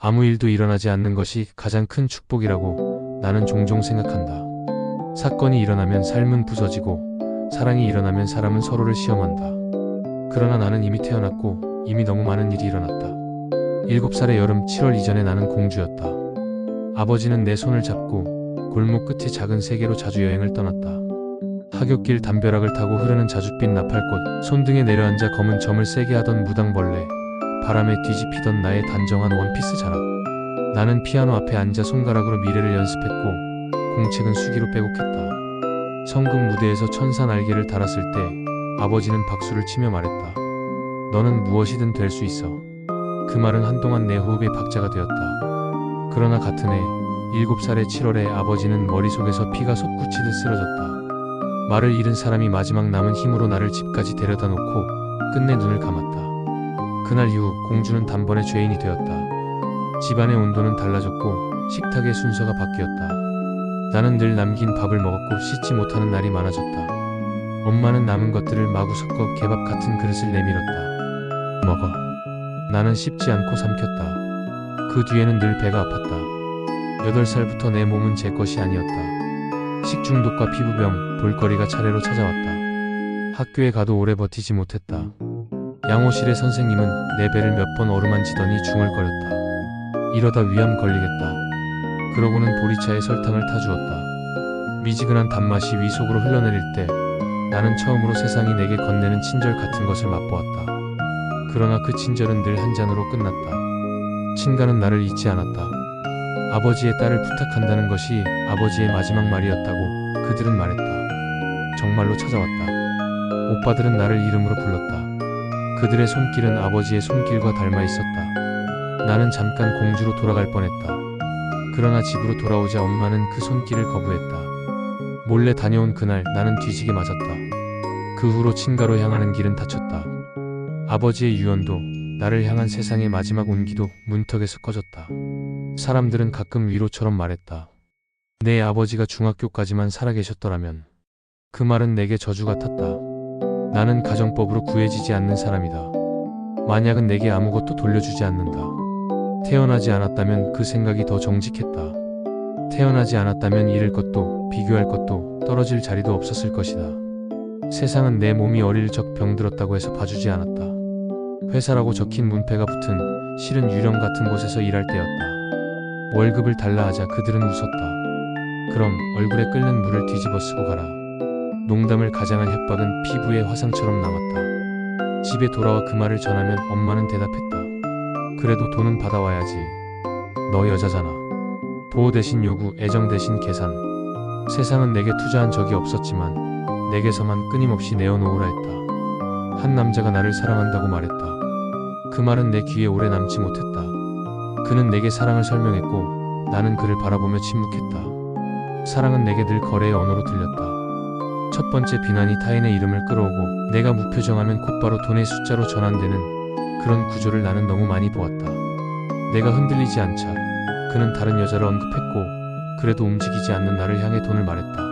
아무 일도 일어나지 않는 것이 가장 큰 축복이라고 나는 종종 생각한다. 사건이 일어나면 삶은 부서지고 사랑이 일어나면 사람은 서로를 시험한다. 그러나 나는 이미 태어났고 이미 너무 많은 일이 일어났다. 7살의 여름 7월 이전에 나는 공주였다. 아버지는 내 손을 잡고 골목 끝의 작은 세계로 자주 여행을 떠났다. 하굣길 담벼락을 타고 흐르는 자줏빛 나팔꽃, 손등에 내려앉아 검은 점을 세게 하던 무당벌레, 바람에 뒤집히던 나의 단정한 원피스 자락. 나는 피아노 앞에 앉아 손가락으로 미래를 연습했고 공책은 수기로 빼곡했다. 성급 무대에서 천사 날개를 달았을 때 아버지는 박수를 치며 말했다. 너는 무엇이든 될 수 있어. 그 말은 한동안 내 호흡의 박자가 되었다. 그러나 같은 해 7살의 7월에 아버지는 머릿속에서 피가 솟구치듯 쓰러졌다. 말을 잃은 사람이 마지막 남은 힘으로 나를 집까지 데려다 놓고 끝내 눈을 감았다. 그날 이후 공주는 단번에 죄인이 되었다. 집안의 온도는 달라졌고 식탁의 순서가 바뀌었다. 나는 늘 남긴 밥을 먹었고 씻지 못하는 날이 많아졌다. 엄마는 남은 것들을 마구 섞어 개밥 같은 그릇을 내밀었다. 먹어. 나는 씹지 않고 삼켰다. 그 뒤에는 늘 배가 아팠다. 8살부터 내 몸은 제 것이 아니었다. 식중독과 피부병, 볼거리가 차례로 찾아왔다. 학교에 가도 오래 버티지 못했다. 양호실의 선생님은 내 배를 몇 번 어루만지더니 중얼거렸다. 이러다 위암 걸리겠다. 그러고는 보리차에 설탕을 타주었다. 미지근한 단맛이 위 속으로 흘러내릴 때 나는 처음으로 세상이 내게 건네는 친절 같은 것을 맛보았다. 그러나 그 친절은 늘 한 잔으로 끝났다. 친가는 나를 잊지 않았다. 아버지의 딸을 부탁한다는 것이 아버지의 마지막 말이었다고 그들은 말했다. 정말로 찾아왔다. 오빠들은 나를 이름으로 불렀다. 그들의 손길은 아버지의 손길과 닮아 있었다. 나는 잠깐 공주로 돌아갈 뻔했다. 그러나 집으로 돌아오자 엄마는 그 손길을 거부했다. 몰래 다녀온 그날 나는 뒤지게 맞았다. 그 후로 친가로 향하는 길은 닫혔다. 아버지의 유언도 나를 향한 세상의 마지막 온기도 문턱에서 꺼졌다. 사람들은 가끔 위로처럼 말했다. 내 아버지가 중학교까지만 살아계셨더라면. 그 말은 내게 저주 같았다. 나는 가정법으로 구해지지 않는 사람이다. 만약은 내게 아무것도 돌려주지 않는다. 태어나지 않았다면 그 생각이 더 정직했다. 태어나지 않았다면 잃을 것도 비교할 것도 떨어질 자리도 없었을 것이다. 세상은 내 몸이 어릴 적 병들었다고 해서 봐주지 않았다. 회사라고 적힌 문패가 붙은 실은 유령 같은 곳에서 일할 때였다. 월급을 달라 하자 그들은 웃었다. 그럼 얼굴에 끓는 물을 뒤집어 쓰고 가라. 농담을 가장한 협박은 피부에 화상처럼 남았다. 집에 돌아와 그 말을 전하면 엄마는 대답했다. 그래도 돈은 받아와야지. 너 여자잖아. 보호 대신 요구, 애정 대신 계산. 세상은 내게 투자한 적이 없었지만 내게서만 끊임없이 내어놓으라 했다. 한 남자가 나를 사랑한다고 말했다. 그 말은 내 귀에 오래 남지 못했다. 그는 내게 사랑을 설명했고 나는 그를 바라보며 침묵했다. 사랑은 내게 늘 거래의 언어로 들렸다. 첫 번째 비난이 타인의 이름을 끌어오고 내가 무표정하면 곧바로 돈의 숫자로 전환되는 그런 구조를 나는 너무 많이 보았다. 내가 흔들리지 않자 그는 다른 여자를 언급했고 그래도 움직이지 않는 나를 향해 돈을 말했다.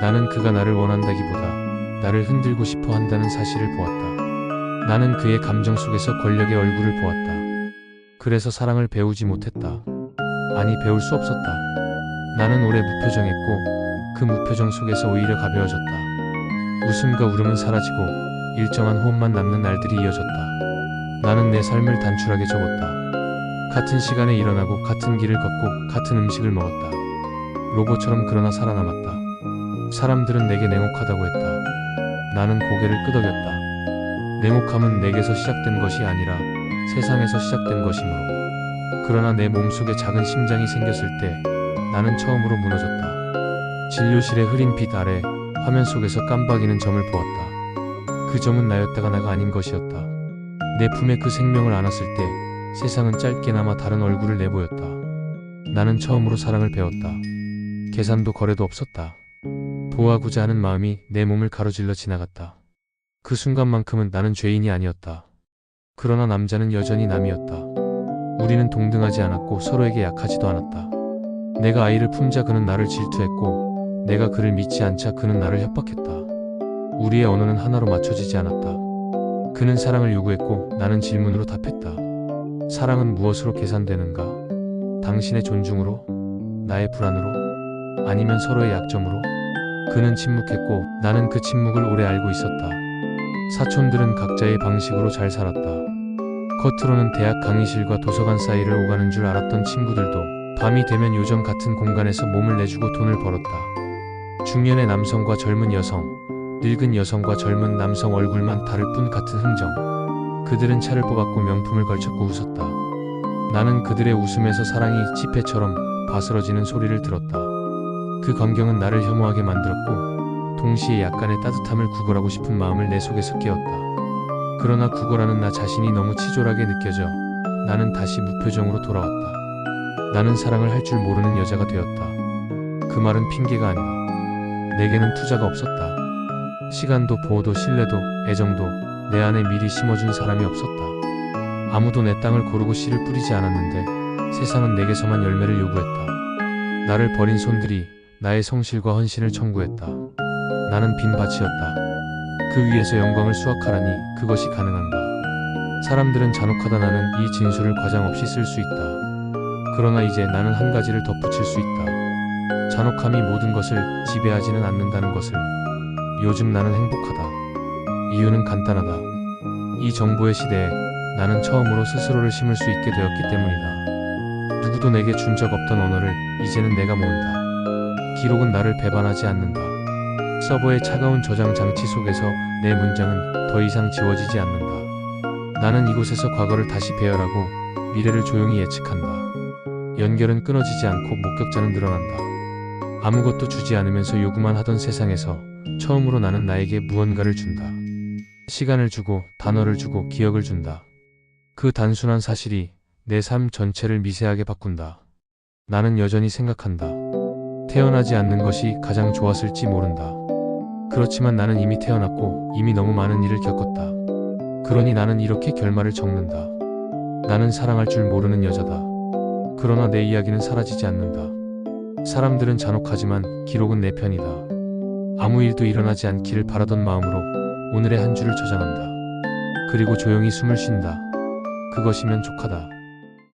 나는 그가 나를 원한다기보다 나를 흔들고 싶어 한다는 사실을 보았다. 나는 그의 감정 속에서 권력의 얼굴을 보았다. 그래서 사랑을 배우지 못했다. 아니, 배울 수 없었다. 나는 오래 무표정했고 그 무표정 속에서 오히려 가벼워졌다. 웃음과 울음은 사라지고 일정한 호흡만 남는 날들이 이어졌다. 나는 내 삶을 단출하게 적었다. 같은 시간에 일어나고 같은 길을 걷고 같은 음식을 먹었다. 로봇처럼 그러나 살아남았다. 사람들은 내게 냉혹하다고 했다. 나는 고개를 끄덕였다. 냉혹함은 내게서 시작된 것이 아니라 세상에서 시작된 것이므로. 그러나 내 몸속에 작은 심장이 생겼을 때 나는 처음으로 무너졌다. 진료실의 흐린 빛 아래 화면 속에서 깜박이는 점을 보았다. 그 점은 나였다가 나가 아닌 것이었다. 내 품에 그 생명을 안았을 때 세상은 짧게나마 다른 얼굴을 내보였다. 나는 처음으로 사랑을 배웠다. 계산도 거래도 없었다. 보호하고자 하는 마음이 내 몸을 가로질러 지나갔다. 그 순간만큼은 나는 죄인이 아니었다. 그러나 남자는 여전히 남이었다. 우리는 동등하지 않았고 서로에게 약하지도 않았다. 내가 아이를 품자 그는 나를 질투했고 내가 그를 믿지 않자 그는 나를 협박했다. 우리의 언어는 하나로 맞춰지지 않았다. 그는 사랑을 요구했고 나는 질문으로 답했다. 사랑은 무엇으로 계산되는가? 당신의 존중으로? 나의 불안으로? 아니면 서로의 약점으로? 그는 침묵했고 나는 그 침묵을 오래 알고 있었다. 사촌들은 각자의 방식으로 잘 살았다. 겉으로는 대학 강의실과 도서관 사이를 오가는 줄 알았던 친구들도 밤이 되면 요정 같은 공간에서 몸을 내주고 돈을 벌었다. 중년의 남성과 젊은 여성, 늙은 여성과 젊은 남성 얼굴만 다를 뿐 같은 흥정. 그들은 차를 뽑았고 명품을 걸쳤고 웃었다. 나는 그들의 웃음에서 사랑이 지폐처럼 바스러지는 소리를 들었다. 그 광경은 나를 혐오하게 만들었고 동시에 약간의 따뜻함을 구걸하고 싶은 마음을 내 속에서 깨웠다. 그러나 구걸하는 나 자신이 너무 치졸하게 느껴져 나는 다시 무표정으로 돌아왔다. 나는 사랑을 할 줄 모르는 여자가 되었다. 그 말은 핑계가 아니다. 내게는 투자가 없었다. 시간도 보호도 신뢰도 애정도 내 안에 미리 심어준 사람이 없었다. 아무도 내 땅을 고르고 씨를 뿌리지 않았는데 세상은 내게서만 열매를 요구했다. 나를 버린 손들이 나의 성실과 헌신을 청구했다. 나는 빈 밭이었다. 그 위에서 영광을 수확하라니 그것이 가능한가? 사람들은 잔혹하다. 나는 이 진술을 과장 없이 쓸 수 있다. 그러나 이제 나는 한 가지를 덧붙일 수 있다. 잔혹함이 모든 것을 지배하지는 않는다는 것을. 요즘 나는 행복하다. 이유는 간단하다. 이 정보의 시대에 나는 처음으로 스스로를 심을 수 있게 되었기 때문이다. 누구도 내게 준 적 없던 언어를 이제는 내가 모은다. 기록은 나를 배반하지 않는다. 서버의 차가운 저장 장치 속에서 내 문장은 더 이상 지워지지 않는다. 나는 이곳에서 과거를 다시 배열하고 미래를 조용히 예측한다. 연결은 끊어지지 않고 목격자는 늘어난다. 아무것도 주지 않으면서 요구만 하던 세상에서 처음으로 나는 나에게 무언가를 준다. 시간을 주고 단어를 주고 기억을 준다. 그 단순한 사실이 내 삶 전체를 미세하게 바꾼다. 나는 여전히 생각한다. 태어나지 않는 것이 가장 좋았을지 모른다. 그렇지만 나는 이미 태어났고 이미 너무 많은 일을 겪었다. 그러니 나는 이렇게 결말을 적는다. 나는 사랑할 줄 모르는 여자다. 그러나 내 이야기는 사라지지 않는다. 사람들은 잔혹하지만 기록은 내 편이다. 아무 일도 일어나지 않기를 바라던 마음으로 오늘의 한 줄을 저장한다. 그리고 조용히 숨을 쉰다. 그것이면 족하다.